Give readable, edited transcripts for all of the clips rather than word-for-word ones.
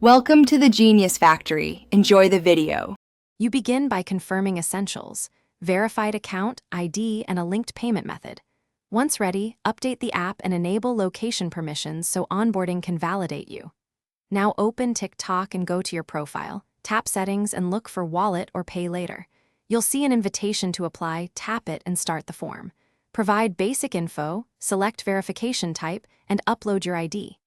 Welcome to the Genius Factory. Enjoy the video. You begin by confirming essentials, verified account, ID, and a linked payment method. Once ready, update the app and enable location permissions so onboarding can validate you. Now open TikTok and go to your profile, tap Settings and look for Wallet or Pay Later. You'll see an invitation to apply, tap it and start the form. Provide basic info, select verification type, and upload your ID.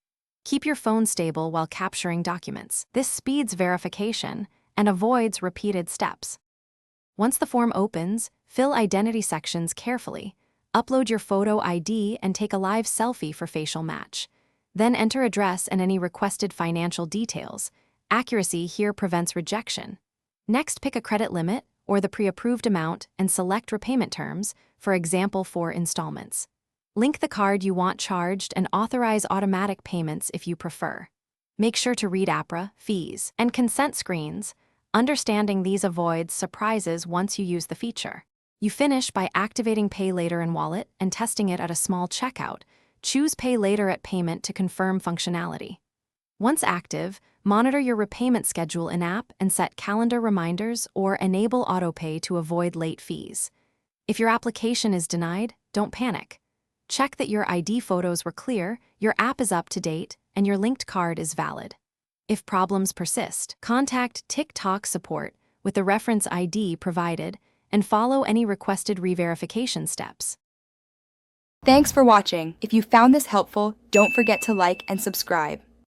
Keep your phone stable while capturing documents. This speeds verification and avoids repeated steps. Once the form opens, fill identity sections carefully. Upload your photo ID and take a live selfie for facial match. Then enter address and any requested financial details. Accuracy here prevents rejection. Next, pick a credit limit or the pre-approved amount and select repayment terms, for example 4 installments. Link the card you want charged and authorize automatic payments if you prefer. Make sure to read APRA, fees, and consent screens. Understanding these avoids surprises once you use the feature. You finish by activating Pay Later in Wallet and testing it at a small checkout. Choose Pay Later at Payment to confirm functionality. Once active, monitor your repayment schedule in-app and set calendar reminders or enable autopay to avoid late fees. If your application is denied, don't panic. Check that your ID photos were clear, your app is up to date, and your linked card is valid. If problems persist, contact TikTok support with the reference ID provided and follow any requested re-verification steps. Thanks for watching. If you found this helpful, don't forget to like and subscribe.